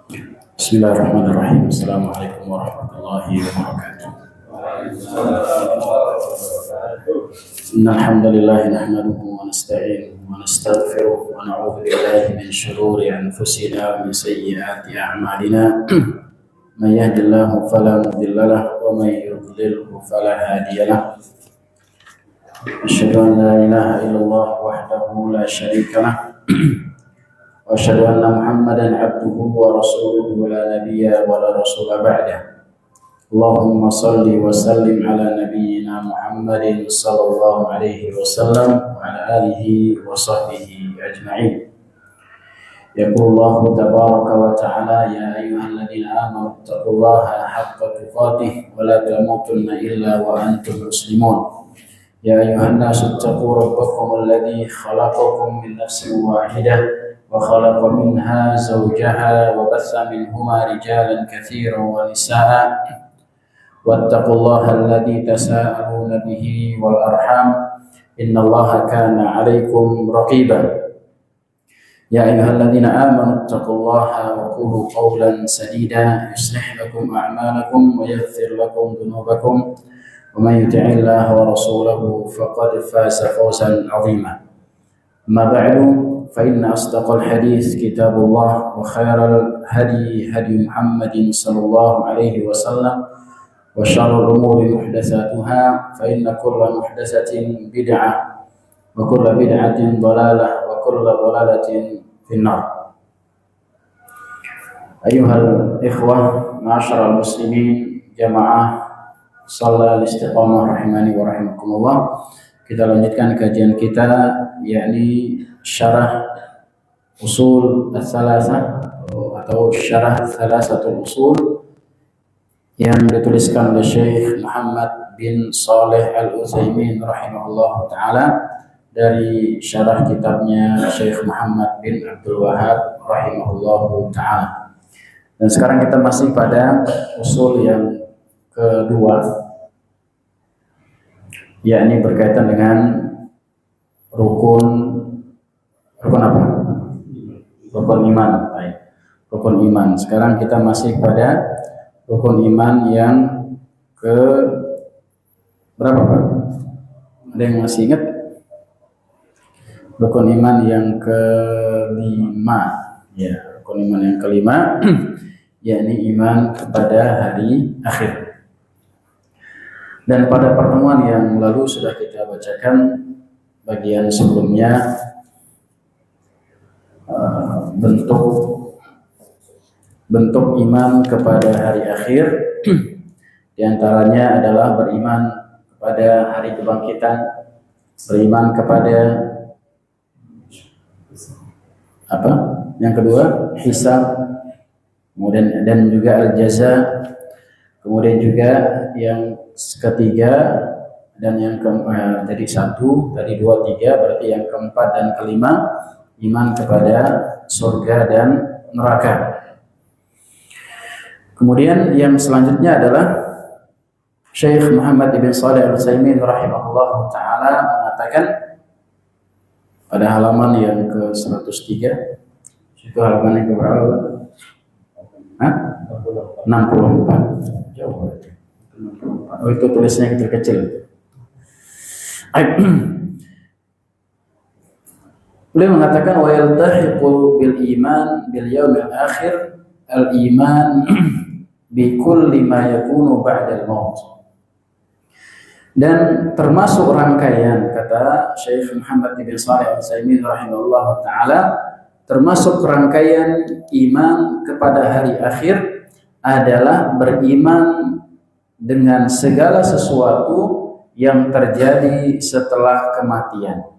Bismillahirrahmanirrahim. Assalamualaikum warahmatullahi wabarakatuh. Innal hamdalillah nahmaduhu wa nasta'inuhu wa nastaghfiruh wa na'udzu billahi min shururi anfusina wa min sayyiati a'malina. Man yahdihillahu fala mudilla lahu wa man yudlilhu fala hadiya lahu. Asyhadu an la ilaha illallah wahdahu la syarika lahu. وأشهد أن محمدا عبده ورسوله لا نبي ولا رسول بعده اللهم صل وسلم على نبينا محمد صلى الله عليه وسلم وعلى آله وصحبه أجمعين. يقول الله تبارك وتعالى يا أيها الذين آمنوا اتقوا الله حق تقاته ولا تموتن إلا وأنتم مسلمون. يا أيها الناس اتقوا ربكم الذي خلقكم من نفس واحدة وخلق منها زوجها وبث منهما رجالا كثيرا ونساء واتقوا الله الذي تساءلون به والأرحام إن الله كان عليكم رقيبا. يا أيها الذين آمنوا اتقوا الله وقولوا قولا سديدا يصلح لكم أعمالكم ويغفر لكم ذنوبكم ومن يطع الله ورسوله فقد فاز فوزا عظيما. أما بعد فإن أصدق الحديث كتاب الله وخير الهدي هدي محمد صلى الله عليه وسلم وشر الأمور محدثاتها فإن كل محدثة بدعة وكل بدعة ضلالة وكل ضلالة في النار. أيها الإخوة معاشر المسلمين جماعة صلى الاستقامة رحمني ورحمكم الله. Kita lanjutkan kajian kita yakni syarah usul ats-tsalasah atau syarah tsalatsatul usul yang dituliskan oleh Syekh Muhammad bin Shalih Al-Utsaimin rahimahullah taala dari syarah kitabnya Syekh Muhammad bin Abdul Wahhab rahimahullah taala. Dan sekarang kita masih pada usul yang kedua, yakni berkaitan dengan rukun apa? Rukun iman. Baik. Rukun iman. Sekarang kita masih pada rukun iman yang ke berapa, Pak? Ada yang masih ingat? Rukun iman yang kelima. Ya, rukun iman yang kelima yakni iman kepada hari akhir. Dan pada pertemuan yang lalu sudah kita bacakan bagian sebelumnya bentuk iman kepada hari akhir. Di antaranya adalah beriman kepada hari kebangkitan, beriman kepada apa? Yang kedua, hisab, kemudian dan juga al-jaza. Kemudian juga yang ketiga dan yang keempat, tadi satu, tadi dua, tiga, berarti yang keempat dan kelima iman kepada surga dan neraka. Kemudian yang selanjutnya adalah Syekh Muhammad bin Shalih Al-Utsaimin rahimahullah taala mengatakan pada halaman yang ke-103, itu halaman yang keberapa? 64. Jauh berarti. Oh, itu tulisnya kecil-kecil. Beliau mengatakan wa yaltahiqu bil iman bil yaumil akhir al iman bi kulli ma yakunu ba'da al maut. Dan termasuk rangkaian, kata Syekh Muhammad bin Shalih Al-Utsaimin rahimahullah taala, termasuk rangkaian iman kepada hari akhir adalah beriman dengan segala sesuatu yang terjadi setelah kematian.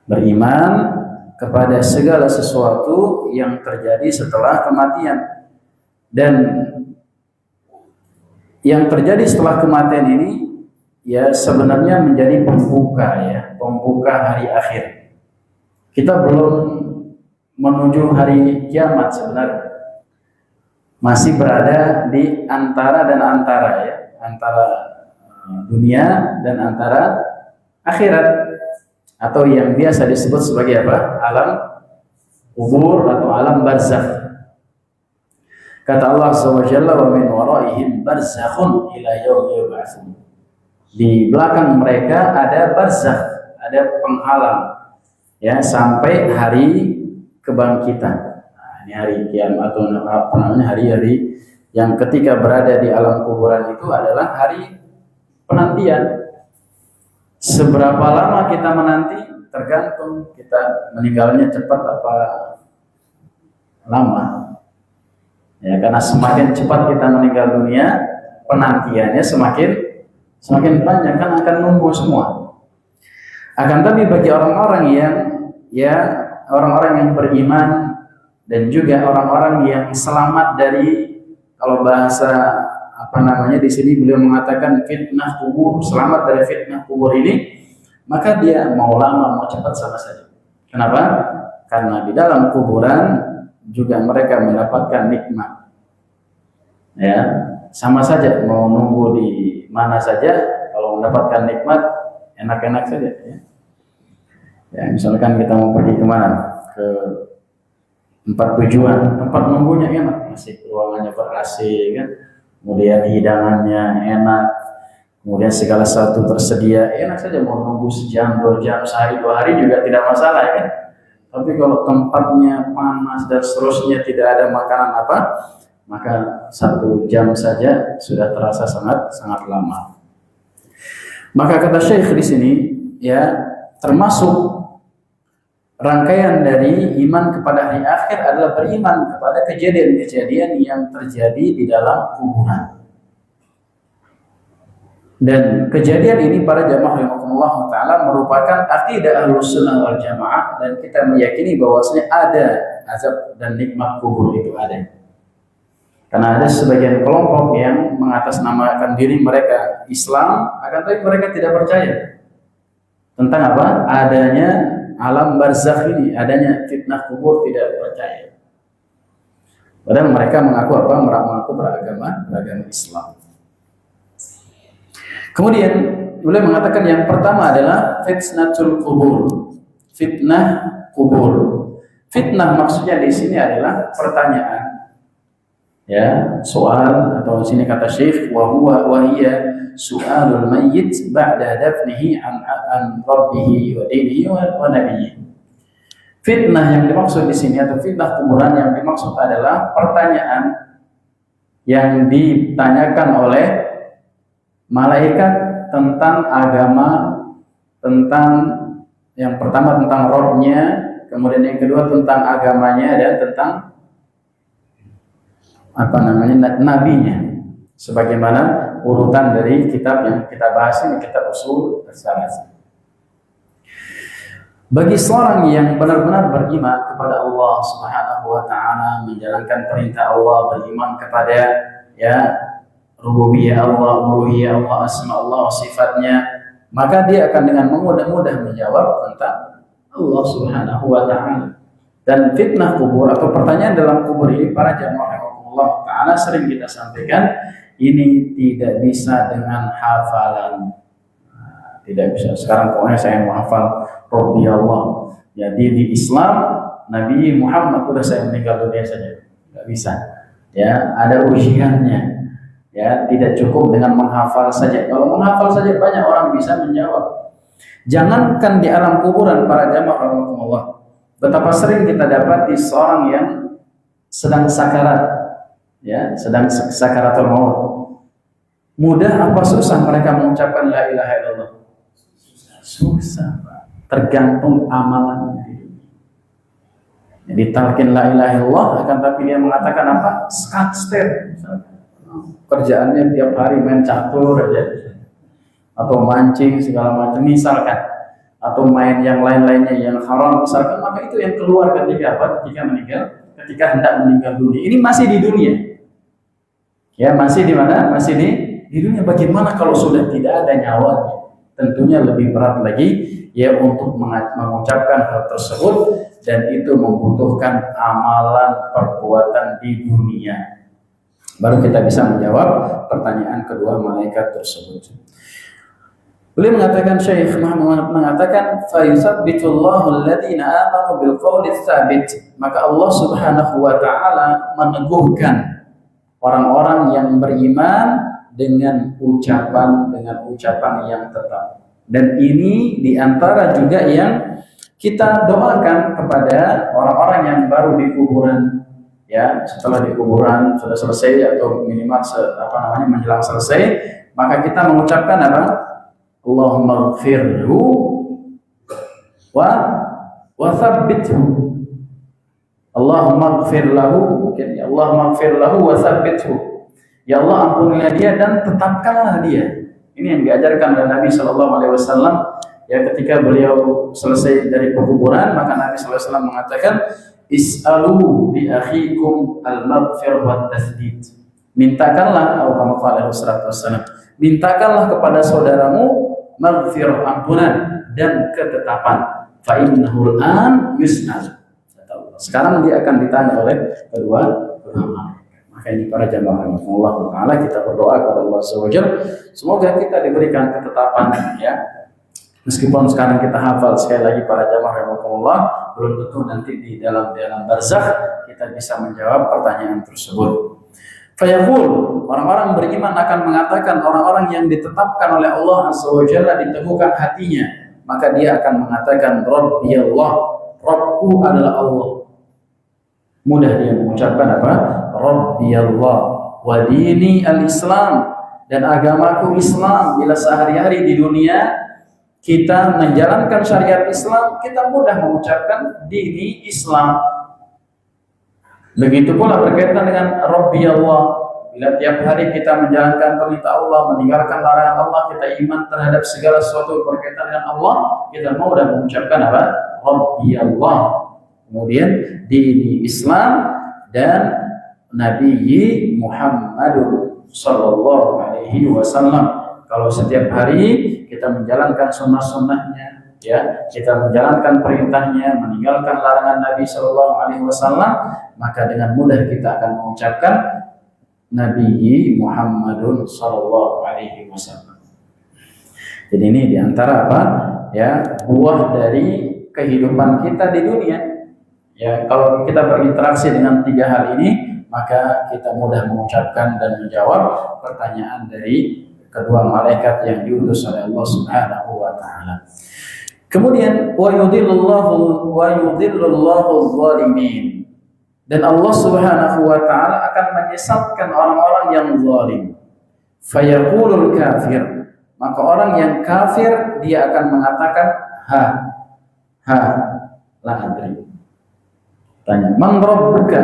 Beriman kepada segala sesuatu yang terjadi setelah kematian. Dan yang terjadi setelah kematian ini ya sebenarnya menjadi pembuka hari akhir. Kita belum menuju hari kiamat sebenarnya. Masih berada di antara dan antara ya, antara dunia dan antara akhirat, atau yang biasa disebut sebagai apa? Alam kubur atau alam barzakh. Kata Allah Azza wa Jalla, wa min waraihim barzakhun ila yaumi yub'atsun. Di belakang mereka ada barzakh, ada penghalang ya sampai hari kebangkitan. Nah, ini hari kiamat atau apa namanya, hari-hari yang ketika berada di alam kuburan itu adalah hari penantian. Seberapa lama kita menanti tergantung kita meninggalnya cepat apa lama. Ya, karena semakin cepat kita meninggal dunia, penantiannya semakin banyak, kan akan nunggu semua. Akan tapi bagi orang-orang yang beriman dan juga orang-orang yang selamat dari, kalau bahasa apa namanya di sini beliau mengatakan fitnah kubur, selamat dari fitnah kubur ini, maka dia mau lama mau cepat sama saja. Kenapa? Karena di dalam kuburan juga mereka mendapatkan nikmat. Ya, sama saja mau nunggu di mana saja, kalau mendapatkan nikmat enak-enak saja. Ya, misalkan kita mau pergi kemana, ke tempat tujuan, tempat nunggunya enak, masih ruangannya ber-AC kan, kemudian hidangannya enak, kemudian segala sesuatu tersedia, enak saja, mau nunggu sejam, 2 jam, sehari, 2 hari juga tidak masalah ya. Tapi kalau tempatnya panas dan seterusnya, tidak ada makanan apa, maka 1 jam saja sudah terasa sangat lama. Maka kata Syekh di sini, ya, termasuk rangkaian dari iman kepada hari akhir adalah beriman kepada kejadian-kejadian yang terjadi di dalam kuburan. Dan kejadian ini para jamaah rahimahumullah taala merupakan akidah Ahlussunnah wal Jamaah, dan kita meyakini bahwasanya ada azab dan nikmat kubur itu ada. Karena ada sebagian kelompok yang mengatasnamakan diri mereka Islam, akan tapi mereka tidak percaya tentang apa? Adanya alam barzakh ini, adanya fitnah kubur, tidak percaya. Padahal mereka mengaku apa? Mengaku beragama Islam. Kemudian beliau mengatakan yang pertama adalah fitnatul kubur. Fitnah kubur. Fitnah maksudnya di sini adalah pertanyaan. Ya, soal, atau di sini kata Syekh wa hiya su'alul mayyit ba'da dafnihi an rabbih wa dinihi wa nabiyhi. Fitnah yang dimaksud di sini atau fitnah kuburan yang dimaksud adalah pertanyaan yang ditanyakan oleh malaikat tentang agama, tentang yang pertama tentang Rabb-nya, kemudian yang kedua tentang agamanya, dan tentang apa namanya nabinya, sebagaimana urutan dari kitab yang kita bahas ini, kitab usul as-salasah. Bagi seorang yang benar-benar beriman kepada Allah Subhanahu wa taala, menjalankan perintah Allah, beriman kepada ya rububiyah Allah, uluhiyah Allah, asma Allah, sifatnya, maka dia akan dengan mudah menjawab tentang Allah Subhanahu wa taala. Dan fitnah kubur atau pertanyaan dalam kubur ini, para jamaah Allah taala sering kita sampaikan, ini tidak bisa dengan hafalan. Tidak bisa. Sekarang pokoknya saya mau hafal Rabbi Allah. Jadi di Islam Nabi Muhammad sudah saya meninggal dunia saja, nggak bisa. Ya, ada ujiannya. Ya, tidak cukup dengan menghafal saja. Kalau menghafal saja banyak orang bisa menjawab. Jangankan di alam kuburan, para jamaah rahimahumullah, betapa sering kita dapati seorang yang sedang sakarat, ya, sedang sakaratul maut. Mudah apa susah mereka mengucapkan la ilaha illallah? Susah, tergantung amalannya. Jadi talqin la ilaha illallah, akan tapi dia mengatakan apa? Skatster. Kerjaannya tiap hari main catur aja, atau mancing segala macam misalkan, atau main yang lain-lainnya yang haram misalkan, maka itu yang keluar ketika apa? Ketika hendak meninggal dunia. Ini masih di dunia. Ya, masih di mana? Masih di dunia. Bagaimana kalau sudah tidak ada nyawanya? Tentunya lebih berat lagi ya untuk mengucapkan hal tersebut, dan itu membutuhkan amalan perbuatan di dunia. Baru kita bisa menjawab pertanyaan kedua malaikat tersebut. Beliau mengatakan, Syekh Muhammad mengatakan, fa yusabbitullahu alladziina aamanu bil qawli tsabit, maka Allah Subhanahu wa taala meneguhkan orang-orang yang beriman dengan ucapan yang tetap. Dan ini diantara juga yang kita doakan kepada orang-orang yang baru di kuburan, ya, setelah di kuburan sudah selesai atau minimal menjelang selesai, maka kita mengucapkan apa? Allahumma ighfirhu wa tsabbithu. Allahumma ighfir lahu, mungkin ya Allahumma ighfir lahu wa tsabbithu. Ya Allah, ampunilah dia dan tetapkanlah dia. Ini yang diajarkan oleh Nabi sallallahu alaihi wasallam. Ya, ketika beliau selesai dari pekuburan, maka Nabi sallallahu alaihi wasallam mengatakan, is'alu bi akhikum al-maghfir wa tasdid. Mintakanlah, atau kama qala sallallahu alaihi wasallam, mintakanlah kepada saudaramu maghfir, ampunan dan ketetapan. Fa innahu al-an yus'al. Sekarang dia akan ditanya oleh kedua ulama. Maka ini para jamaah Allah Ta'ala, kita berdoa kepada Allah SWT, semoga kita diberikan ketetapan, ya. Meskipun sekarang kita hafal, sekali lagi para jamaah Allah, belum tentu nanti di dalam barzakh kita bisa menjawab pertanyaan tersebut. Fayaqul, orang-orang beriman akan mengatakan, orang-orang yang ditetapkan oleh Allah Azza wa Jalla, diteguhkan hatinya, maka dia akan mengatakan, Rabbi Allah, Rabbku adalah Allah. Mudah dia mengucapkan apa? Rabbi Allah wa dini al-Islam, dan agamaku Islam. Bila sehari-hari di dunia kita menjalankan syariat Islam, kita mudah mengucapkan dini Islam. Begitu pula berkaitan dengan Rabbi Allah. Bila tiap hari kita menjalankan perintah Allah, meninggalkan larangan Allah, kita iman terhadap segala sesuatu berkaitan dengan Allah, kita mudah mengucapkan apa? Rabbi Allah. Kemudian dini Islam dan Nabi Muhammad sallallahu alaihi wasallam. Kalau setiap hari kita menjalankan sunnah-sunnahnya, ya, kita menjalankan perintahnya, meninggalkan larangan Nabi sallallahu alaihi wasallam, maka dengan mudah kita akan mengucapkan Nabi Muhammadun sallallahu alaihi wasallam. Jadi ini diantara apa? Ya, buah dari kehidupan kita di dunia. Ya, kalau kita berinteraksi dengan tiga hal ini, maka kita mudah mengucapkan dan menjawab pertanyaan dari kedua malaikat yang diutus oleh Allah Subhanahu wa taala. Kemudian wa yudhillullahu adh-dhalimin. Dan Allah Subhanahu wa taala akan menyesatkan orang-orang yang zalim. Fayaqulul kafir. Maka orang yang kafir dia akan mengatakan la adri. Tanya, man rabbuka?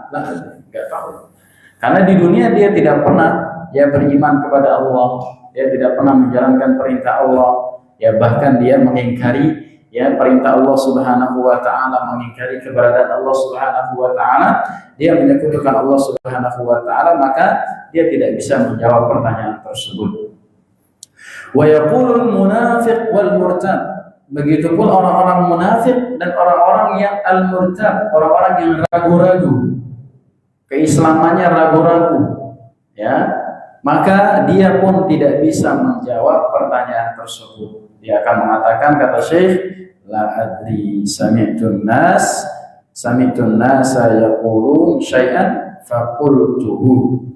La adri, enggak tahu. Karena di dunia dia tidak pernah beriman kepada Allah, dia tidak pernah menjalankan perintah Allah, ya, bahkan dia mengingkari perintah Allah Subhanahu wa taala, mengingkari keberadaan Allah Subhanahu wa taala, dia menyekutukan Allah Subhanahu wa taala, maka dia tidak bisa menjawab pertanyaan tersebut. Wa yaqulul munafiq wal murtad. Begitupun orang-orang munafik dan orang-orang yang al-murtad, orang-orang yang ragu-ragu, keislamannya ragu-ragu, ya, maka dia pun tidak bisa menjawab pertanyaan tersebut. Dia akan mengatakan, kata Syekh, la adri sami'tun nasa yaqulun syai'an faqultuhu.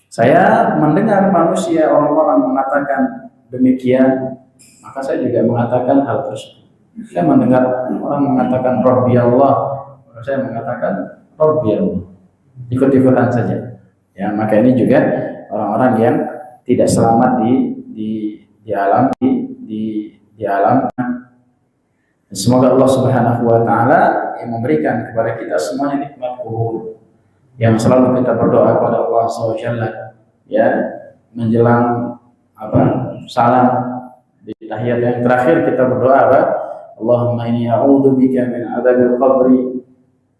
Saya mendengar manusia, orang-orang mengatakan demikian, maka saya juga mengatakan hal tersebut. Saya mendengar orang mengatakan Rabbi Allah, maka saya mengatakan Rabbi Allah. Ikut-ikutan saja. Ya, maka ini juga orang-orang yang tidak selamat di alam. Semoga Allah Subhanahu wa taala yang memberikan kepada kita semuanya nikmat kubur, yang selalu kita berdoa kepada Allah SWT, ya, menjelang salam di tahiyat yang terakhir kita berdoa apa? Allahumma inni a'udzubika min adzabil qabri,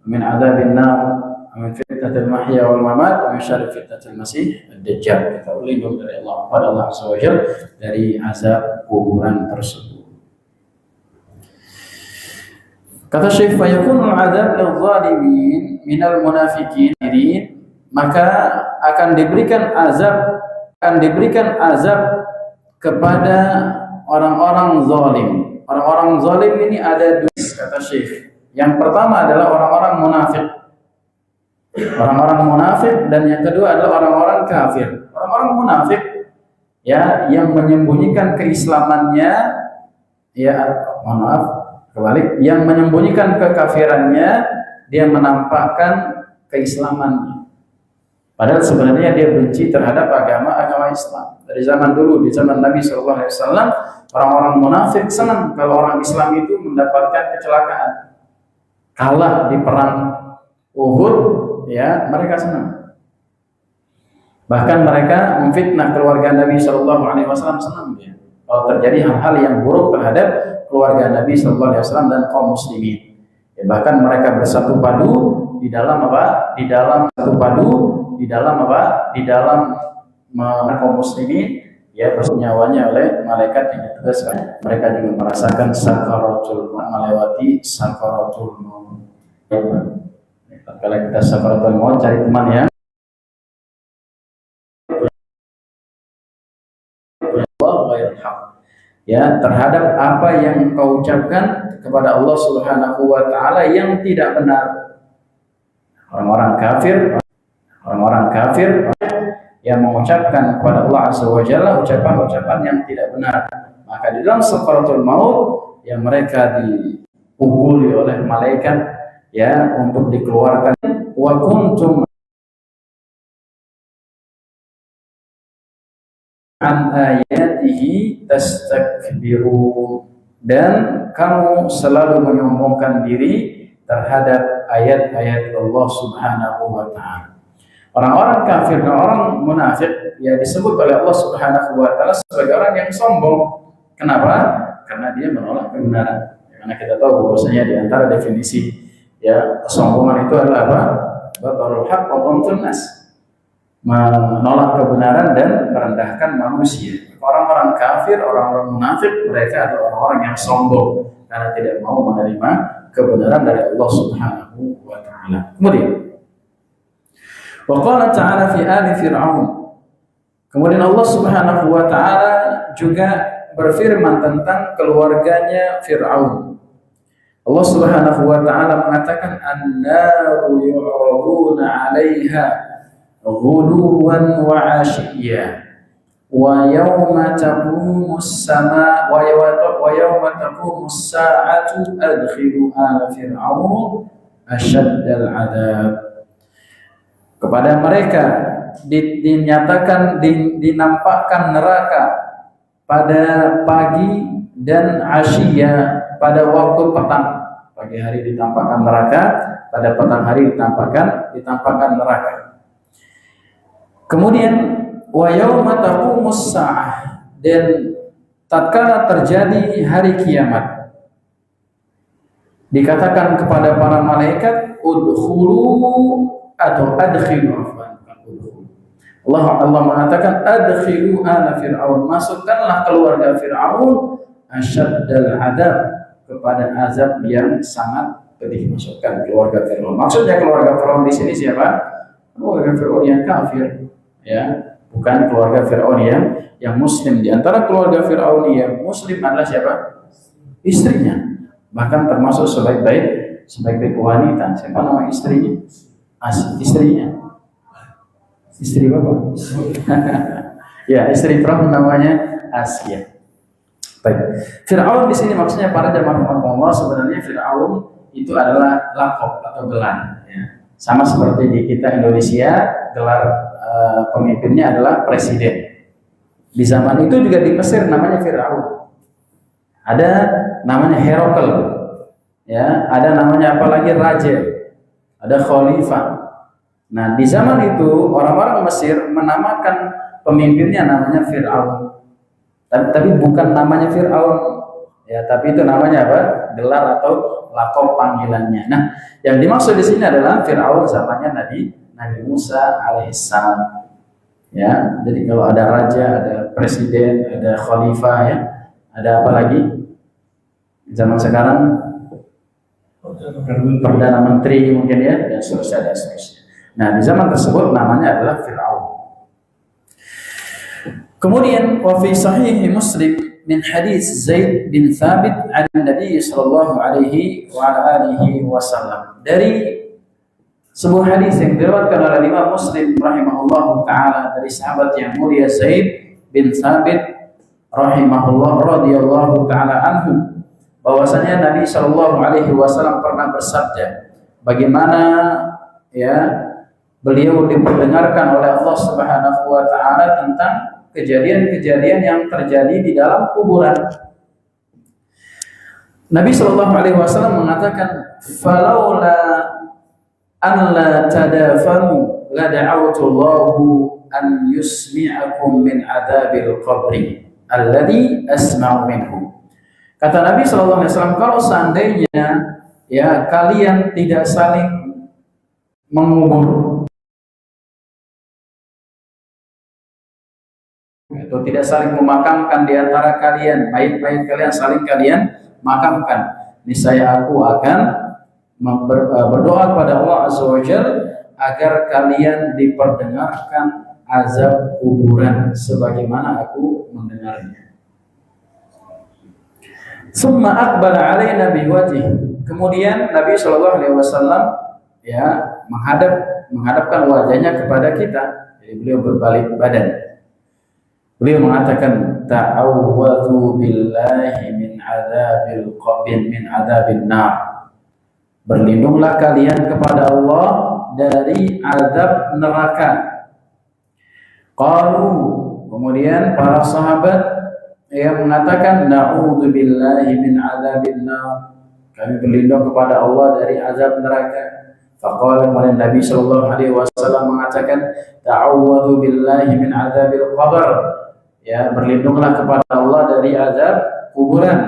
min adzabin nar, min fitnatil mahya wal mamat, wa min syarri fitnatil masih ad-dajjal. Kita berlindung dari Allah kepada Allah SWT dari azab kuburan tersebut. Kata Syekh, fa yakunul adzab lil zalimin minal munafiqin, maka akan diberikan azab kepada orang-orang zalim. Orang-orang zalim ini ada dua, kata Syekh. Yang pertama adalah orang-orang munafik. Orang-orang munafik, dan yang kedua adalah orang-orang kafir. Orang-orang munafik ya yang menyembunyikan keislamannya, ya maaf, kebalik, yang menyembunyikan kekafirannya, dia menampakkan keislamannya. Padahal sebenarnya dia benci terhadap agama Islam. Dari zaman dulu, di zaman Nabi SAW, orang-orang munafik senang kalau orang Islam itu mendapatkan kecelakaan, kalah di perang Uhud, ya mereka senang. Bahkan mereka memfitnah keluarga Nabi SAW, senang ya kalau terjadi hal-hal yang buruk terhadap keluarga Nabi SAW dan kaum muslimin. Ya, bahkan mereka bersatu padu di dalam apa? Di dalam satu padu, di dalam apa? Di dalam kaum muslimin, ya bernyawanya oleh malaikat yang ditugaskan. Mereka juga merasakan sakaratul maut, melewati sakaratul maut. Kalau kita sakaratul maut, cari teman ya. Ya, terhadap apa yang kau ucapkan kepada Allah Subhanahu wa taala yang tidak benar. Orang-orang kafir yang mengucapkan kepada Allah Azza wa Jalla ucapan-ucapan yang tidak benar, maka di dalam sakaratul maut yang mereka dipukuli oleh malaikat ya untuk dikeluarkan. Wa kuntum an ayatihi tastakbirun, dan kamu selalu menyombongkan diri terhadap ayat-ayat Allah Subhanahu wa taala. Orang-orang kafir dan orang munafik ya disebut oleh Allah Subhanahu wa taala sebagai orang yang sombong. Kenapa? Karena dia menolak kebenaran. Karena kita tahu bahwasanya di antara definisi ya kesombongan itu adalah apa? Batarul haqq wa ghamtun nas. Menolak kebenaran dan merendahkan manusia. Orang-orang kafir, orang-orang munafik, mereka adalah orang-orang yang sombong karena tidak mau menerima kebenaran dari Allah Subhanahu wa taala. Kemudian wa qala ta'ala fi ali fir'aun. Kemudian Allah Subhanahu wa taala juga berfirman tentang keluarganya Fir'aun. Allah Subhanahu wa taala mengatakan an-naru yu'raduna 'alaiha ghuduwan wa 'ashiyya wa yawma taqumus sama wa yawma taqumus sa'atu adkhilu ala fir'aun asyaddal 'adzab. Kepada mereka dinampakkan neraka pada pagi dan asyia, pada waktu petang. Pagi hari ditampakkan neraka, pada petang hari ditampakkan neraka. Kemudian wa yauma taqumus saah, dan tatkala terjadi hari kiamat dikatakan kepada para malaikat udkhulu atau adkhilu Allah mengatakan adkhilu ala fir'aun, masukkanlah keluarga Fir'aun asyaddal adzab, kepada azab yang sangat pedih. Masukkan keluarga Fir'aun. Maksudnya keluarga Fir'aun di sini siapa? Keluarga Fir'aun yang kafir, ya, bukan keluarga Fir'aun yang muslim. Di antara keluarga Fir'aun yang muslim adalah siapa? Istrinya. Bahkan termasuk sebaik-baik wanita. Siapa nama istrinya? Istrinya. Istri bapak. Ya, istri Fir'aun namanya Asia. Baik. Fir'aun di sini maksudnya para jamaah Allah, sebenarnya Fir'aun itu adalah lakop atau gelar. Ya. Sama seperti di kita Indonesia, gelar pemimpinnya adalah presiden. Di zaman itu juga di Mesir namanya Fir'aun. Ada namanya Herakl. Ya, ada namanya apa lagi? Raja. Ada khalifah. Nah, di zaman itu orang-orang Mesir menamakan pemimpinnya namanya Fir'aun. Tapi bukan namanya Fir'aun. Ya, tapi itu namanya apa? Gelar atau lakop panggilannya. Nah, yang dimaksud di sini adalah Fir'aun zamannya Nabi Musa alaihissalam. Ya, jadi kalau ada raja, ada presiden, ada khalifah, ya, ada apa lagi? Zaman sekarang perdana menteri mungkin ya, dan seterusnya. Nah, di zaman tersebut namanya adalah Fir'aun. Kemudian wa fi sahih Muslim min hadis Zaid bin Thabit an Nabi sallallahu alaihi wa alihi wasallam, dari Sebuah hadis yang diriwayatkan oleh Imam Muslim rahimahullahu taala dari sahabat yang mulia Zaid bin Thabit rahimahullah radhiyallahu taala anhu, bahwasanya Nabi Shallallahu alaihi wasallam pernah bersabda, bagaimana ya beliau diperdengarkan oleh Allah Subhanahu wa taala tentang kejadian-kejadian yang terjadi di dalam kuburan. Nabi Shallallahu alaihi wasallam mengatakan, "Falaula an la tadafanu la da'awtullahu an yusmi'akum min adzabil qabri alladhi asma'u minhu." Kata Nabi sallallahu alaihi wasallam, kalau seandainya ya kalian tidak saling mengubur atau tidak saling memakamkan di antara kalian, mayit-mayit kalian saling kalian makamkan, niscaya aku akan berdoa kepada Allah Azza wa Jalla agar kalian diperdengarkan azab kuburan sebagaimana aku mendengarnya. Summa aqbala alaina biwajhi. Kemudian Nabi sallallahu alaihi wasallam ya menghadapkan wajahnya kepada kita. Jadi beliau berbalik badan. Beliau mengatakan, ta'awwadhu billahi min adzabil qabr min adzabin nar. Berlindunglah kalian kepada Allah dari azab neraka. Qalu, kemudian para sahabat yang mengatakan, na'udzubillahi min adzabin nar. Kami berlindung kepada Allah dari azab neraka. Faqala Nabi sallallahu alaihi wasallam mengatakan, ta'awwadhu billahi min adzabil qabr. Ya, berlindunglah kepada Allah dari azab kuburan.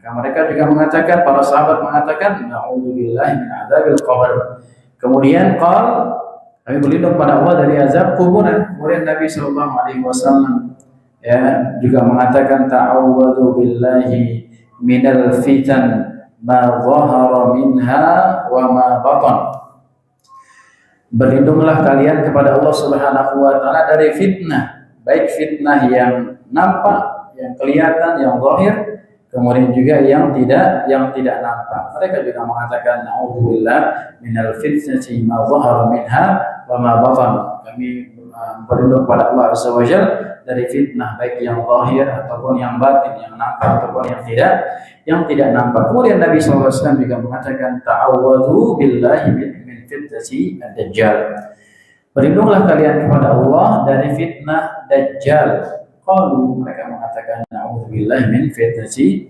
Mereka juga mengatakan, para sahabat mengatakan, na'udzubillahi min adzabil qabr. Kemudian kami berlindung pada Allah dari azab kuburan. Kemudian Nabi sallallahu alaihi wasallam ya juga mengatakan, ta'awwadzu billahi minal fitan ma dhahara minha wa ma batan. Berlindunglah kalian kepada Allah Subhanahu wa taala dari fitnah, baik fitnah yang nampak, yang kelihatan, yang zahir, kemudian juga yang tidak nampak. Mereka juga mengatakan, na'udzubillah minal fitnati ma dhahara minha wa ma batan. Kami berlindung kepada Allah Azza wa Jalla dari fitnah baik yang zahir ataupun yang batin, yang nampak ataupun yang tidak nampak. Kemudian Nabi sallallahu alaihi wasallam juga mengatakan, ta'awwadhu billahi min fitnati ad-dajjal. Berlindunglah kalian kepada Allah dari fitnah Dajjal. Qalu, mereka mengatakan, na'udzubillahi min fitnati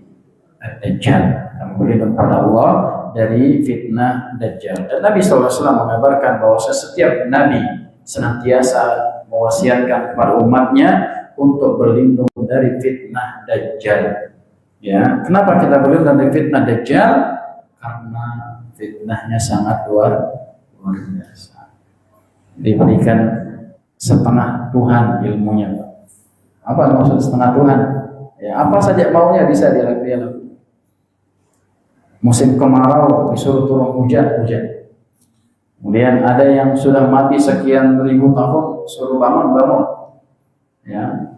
ad-dajjal. Kami berlindung kepada Allah dari fitnah Dajjal. Dan Nabi sallallahu alaihi wasallam mengabarkan bahwa setiap nabi senantiasa mewasiatkan kepada umatnya untuk berlindung dari fitnah Dajjal. Ya, kenapa kita berlindung dari fitnah Dajjal? Karena fitnahnya sangat luar biasa. Diberikan setengah Tuhan ilmunya. Apa maksud setengah Tuhan? Ya, apa saja maunya bisa dia lakukan. Musim kemarau disuruh turun hujan. Kemudian ada yang sudah mati sekian ribu tahun, suruh bangun. Ya.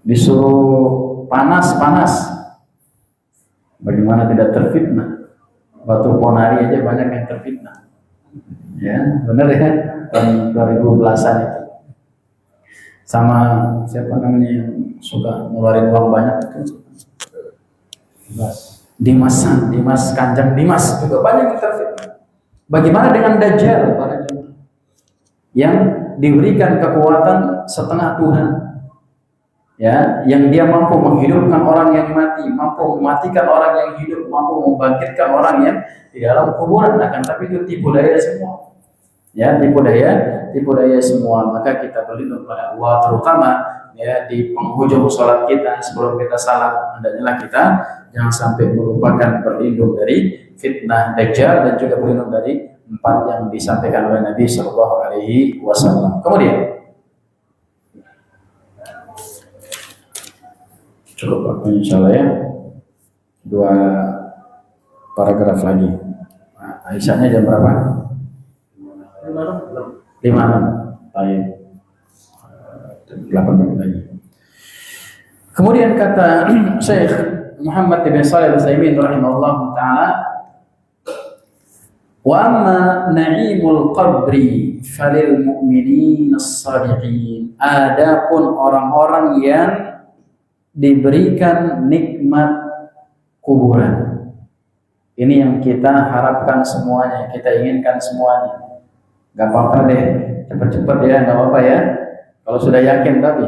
Disuruh panas. Bagaimana tidak terfitnah? Batu Ponari aja banyak yang terfitnah. Ya, benar ya? Tahun 2010-an itu. Sama siapa namanya yang suka ngeluarin uang banyak itu? Dimas Kanjeng Dimas juga banyak yang terfitnah. Bagaimana dengan Dajjal yang diberikan kekuatan setengah Tuhan, ya, yang dia mampu menghidupkan orang yang mati, mampu mematikan orang yang hidup, mampu membangkitkan orang yang di dalam kuburan. Akan tapi itu tipu daya semua, ya, tipu daya semua. Maka kita berlindung pada Allah, terutama ya di penghujung sholat kita sebelum kita salam, hendaknya kita jangan sampai melupakan berlindung dari fitnah Dajjal dan juga berlindung dari 4 yang disampaikan oleh Nabi Sallallahu Alaihi Wasallam. Kemudian cukup waktu insyaallah ya, 2 paragraf lagi. Nah, Aisyahnya jam berapa? 5. Baik. 8 menit lagi. Kemudian kata Syekh Muhammad bin Shalih Al-Utsaimin rahimahullah taala, Wa amma na'imul qabri falil mu'minin as-sadiqin. Adapun orang-orang yang diberikan nikmat kuburan. Ini yang kita harapkan semuanya, kita inginkan semuanya. Gak apa-apa deh, cepat-cepat ya, gak apa-apa ya. Kalau sudah yakin tapi.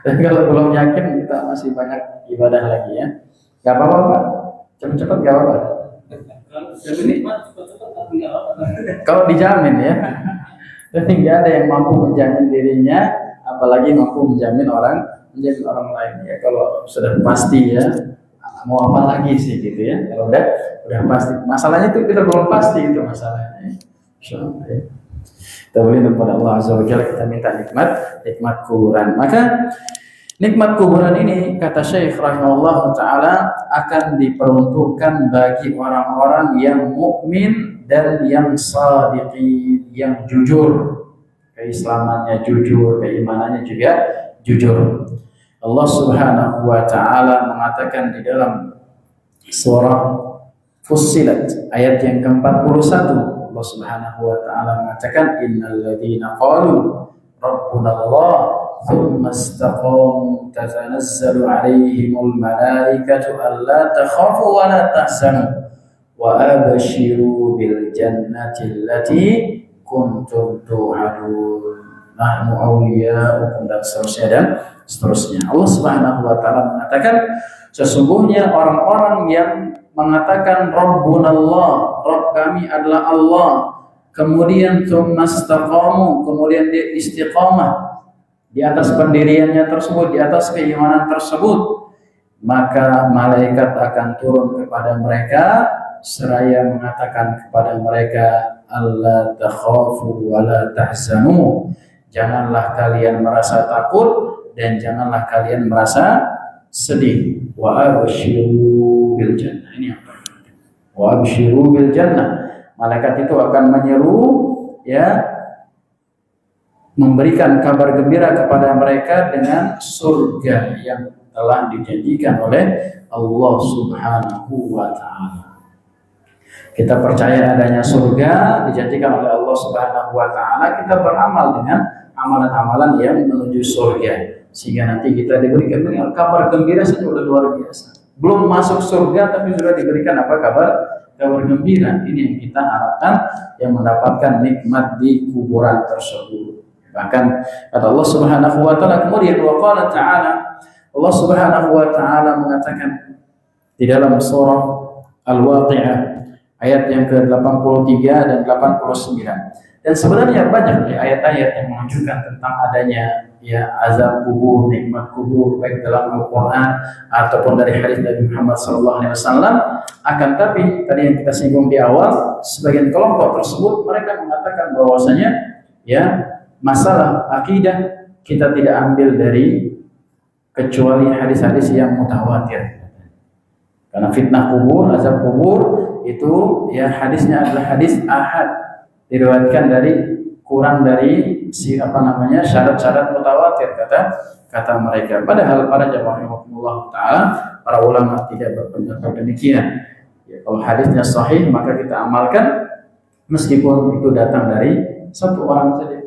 Dan kalau belum yakin kita masih banyak ibadah lagi ya. Gak apa-apa Pak, cepat-cepat gak apa-apa. Kalau dijamin ya. Jadi nggak ada yang mampu menjamin dirinya, apalagi mampu menjamin orang lain ya. Kalau sudah pasti ya, mau apa lagi sih gitu ya. Kalau udah pasti. Masalahnya itu kita belum pasti itu masalahnya. Insyaallah ya. Kita boleh kepada Allah Azza wa Jalla kita minta nikmat kuburan. Maka nikmat kuburan ini kata Syekh rahimahullah taala akan diperuntukkan bagi orang-orang yang mukmin dan yang shadiqin, yang jujur, keislamannya jujur, keimanannya juga jujur. Allah Subhanahu wa taala mengatakan di dalam surah Fussilat ayat yang ke-41, Allah Subhanahu wa taala mengatakan innal ladzina qalu rabbuna Allah thumma istaqamu tatanazzalu 'alaihimul malaikatu alla takhafu wa la tahzanu wa abshiru bil jannati allati kuntum tu'adun nahnu awliya'ukum dan seterusnya. Allah Subhanahu wa taala mengatakan sesungguhnya orang-orang yang mengatakan Rabbunallah, Rabb kami adalah Allah, kemudian tsumastaqamu, kemudian dia istiqamah di atas pendiriannya tersebut, di atas keimanan tersebut, maka malaikat akan turun kepada mereka seraya mengatakan kepada mereka alla takhafu wa la tahzanu, janganlah kalian merasa takut dan janganlah kalian merasa sedih. Wa abshiru bil jannah. Ini apa? Wa abshiru bil jannah. Malaikat itu akan menyeru ya, memberikan kabar gembira kepada mereka dengan surga yang telah dijanjikan oleh Allah Subhanahu wa taala. Kita percaya adanya surga dijanjikan oleh Allah Subhanahu wa taala, kita beramal dengan amalan-amalan yang menuju surga sehingga nanti kita diberikan kabar gembira saja sudah luar biasa. Belum masuk surga tapi sudah diberikan apa kabar gembira. Ini yang kita harapkan, yang mendapatkan nikmat di kuburan tersebut. Bahkan kata Allah Subhanahu wa taala kemudian waqala ta'ala, Allah Subhanahu wa taala mengatakan di dalam surah Al-Waqi'ah ayat yang ke-83 dan 89. Dan sebenarnya banyak ayat-ayat yang menunjukkan tentang adanya ya azab kubur, nikmat kubur, baik dalam Al-Quran ataupun dari hadis Nabi Muhammad SAW. Akan tapi tadi yang kita singgung di awal, sebagian kelompok tersebut mereka mengatakan bahwasanya ya masalah akidah kita tidak ambil dari kecuali hadis-hadis yang mutawatir. Karena fitnah kubur, azab kubur itu ya hadisnya adalah hadis ahad, diriwayatkan dari kurang dari syarat-syarat mutawatir kata mereka. Padahal para jamaah rahimahumullah taala, para ulama tidak berpendapat demikian. Ya, kalau hadisnya sahih maka kita amalkan meskipun itu datang dari satu orang saja.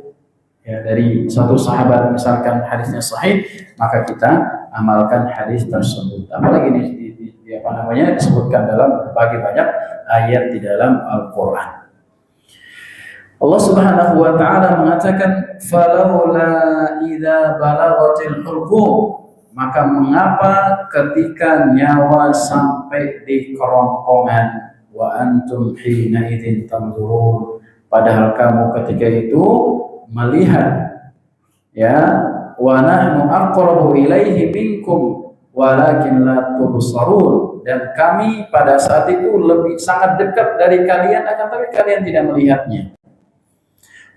Ya, dari satu sahabat misalkan hadisnya sahih, maka kita amalkan hadis tersebut. Apalagi disebutkan dalam berbagai banyak ayat di dalam Al-Qur'an. Allah Subhanahu wa taala mengatakan falaula idza balaghatil hulqum, maka mengapa ketika nyawa sampai di kerongkongan wa antum hina idzin tanzurun, padahal kamu ketika itu melihat ya wa nahnu aqrabu ilaihi minkum walakin la tubsarun, dan kami pada saat itu lebih sangat dekat dari kalian akan tapi kalian tidak melihatnya.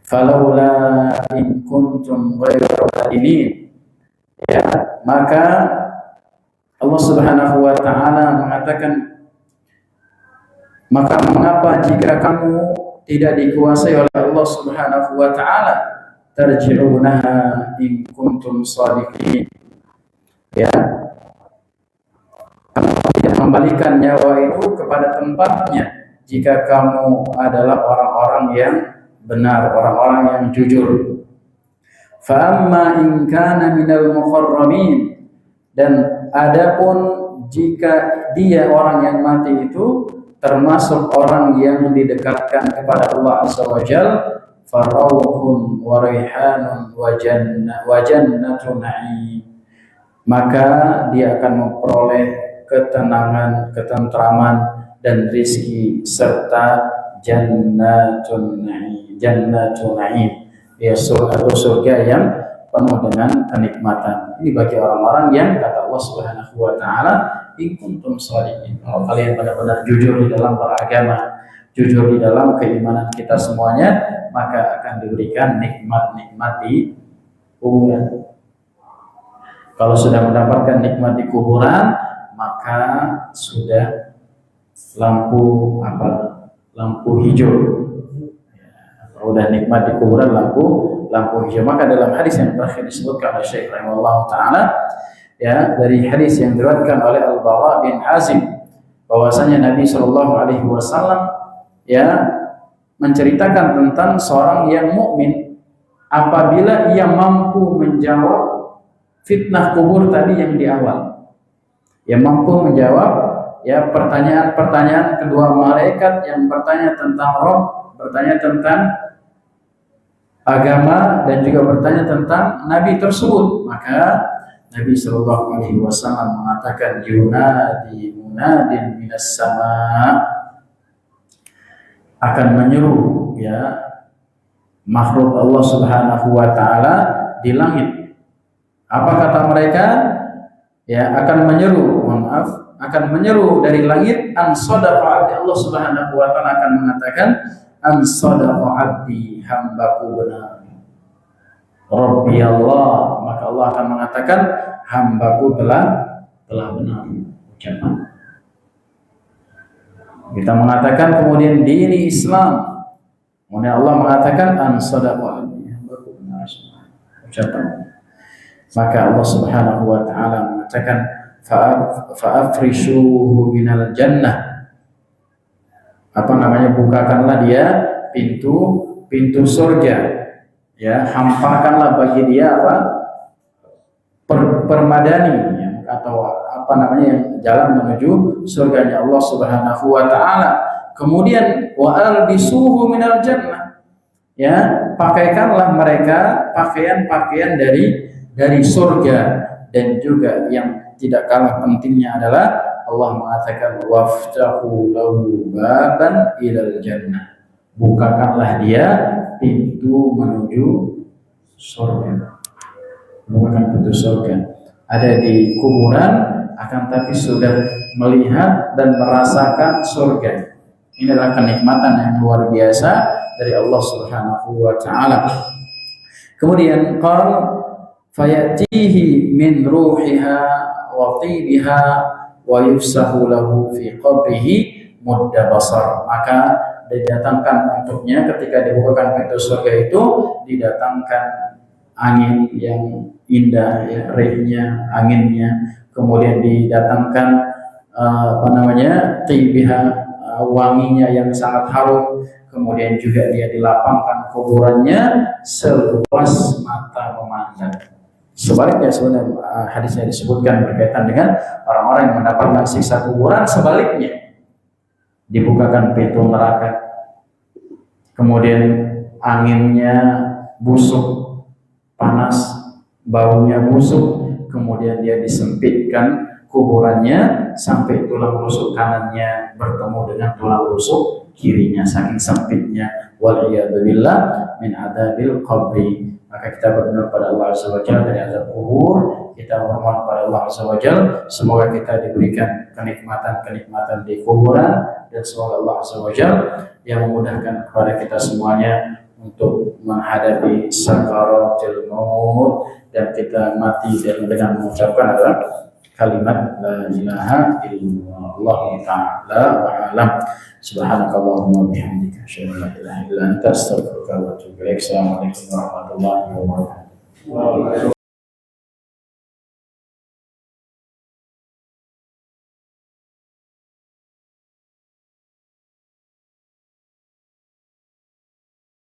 Falaula in kuntum ghairu madinin, ya, maka Allah Subhanahu wa taala mengatakan maka mengapa jika kamu tidak dikuasai oleh Allah Subhanahu wa taala, tarji'unaha in kuntum shadiqin, ya, kamu tidak membalikan nyawa itu kepada tempatnya jika kamu adalah orang-orang yang benar, orang-orang yang jujur. Fa amma in kana minal muqarrabin, dan adapun jika dia orang yang mati itu termasuk orang yang didekatkan kepada Allah Azza wa Jalla, farauhun wa raihanun wa jannatun na'im, maka dia akan memperoleh ketenangan, ketentraman dan rizki serta jannatun na'im, ya surga yang penuh dengan kenikmatan. Ini bagi orang-orang yang kata Allah Subhanahu wa taala, in kuntum shalihin, kalau kalian benar-benar jujur di dalam beragama, jujur di dalam keimanan kita semuanya, maka akan diberikan nikmat-nikmat di kuburan. Kalau sudah mendapatkan nikmat di kuburan, maka sudah lampu hijau. Kalau sudah nikmat di kuburan, lampu hijau. Maka dalam hadis yang terakhir disebutkan oleh Syekh rahimahullah taala, ya, dari hadis yang diriwayatkan oleh Al-Bara bin Azib, bahwasanya Nabi Shallallahu alaihi wasallam ya menceritakan tentang seorang yang mukmin apabila ia mampu menjawab fitnah kubur tadi yang di awal, yang mampu menjawab ya pertanyaan-pertanyaan kedua malaikat yang bertanya tentang roh, bertanya tentang agama, dan juga bertanya tentang nabi tersebut. Maka Nabi Shallallahu alaihi wasallam mengatakan, yunadi munadin minas sama, akan menyeru ya makhluk Allah Subhanahu wa taala di langit. Apa kata mereka? Ya, akan menyeru dari langit, an sadaqa abdi, Allah Subhanahu wa taala akan mengatakan, an sadaqa abdi, hambaku benar. Rabbi Allah, maka Allah akan mengatakan, hambaku telah benar ucapan. Kita mengatakan kemudian dini Islam, kemudian Allah mengatakan an sadaqa abdi, hambaku benar ucapan. Maka Allah Subhanahu wa taala mengatakan, fa'afrishuhu minal jannah, bukakanlah dia pintu surga, ya, hampakanlah bagi dia permadani, ya, atau jalan menuju surganya Allah Subhanahu wa taala. Kemudian wa albisuhu minal jannah, ya, pakaikanlah mereka pakaian-pakaian dari surga. Dan juga yang tidak kalah pentingnya adalah Allah mengatakan, waftahu lahu baban ilal jannah, bukakanlah dia pintu menuju surga. Bukan pintu surga ada di kuburan, akan tapi sudah melihat dan merasakan surga. Ini adalah kenikmatan yang luar biasa dari Allah Subhanahu wa taala. Kemudian fayatihi min ruhiha wa tibiha wa yufsahu lahu fi qabrihi mudda basar, maka didatangkan untuknya ketika dibukakan pintu surga itu, didatangkan angin yang indah, ya, rihnya, anginnya, kemudian didatangkan tibiha, wanginya yang sangat harum, kemudian juga dia dilapangkan kuburannya seluas mata memandang. Sebaliknya sebenarnya hadisnya disebutkan berkaitan dengan orang-orang yang mendapatkan siksa kuburan, sebaliknya dibukakan pintu neraka, kemudian anginnya busuk, panas, baunya busuk, kemudian dia disempitkan kuburannya sampai tulang rusuk kanannya bertemu dengan tulang rusuk kirinya, saking sempitnya. Waliyadzubillah min adabil qabri. Maka kita berdoa pada Allah Azza wa Jalla dari azab kubur, kita mohon pada Allah Azza wa Jalla semoga kita diberikan kenikmatan-kenikmatan di kuburan, dan semoga Allah Azza wa Jalla yang memudahkan kepada kita semuanya untuk menghadapi sakaratul maut, dan kita mati dengan mengucapkan adalah kalimat la ilaha illallah. Allah ta'ala wa alam. Subhanakallahumma bihamdika asyhadu an la ilaha illa anta astaghfiruka wa atubu ilaik. Assalamualaikum warahmatullahi wabarakatuh.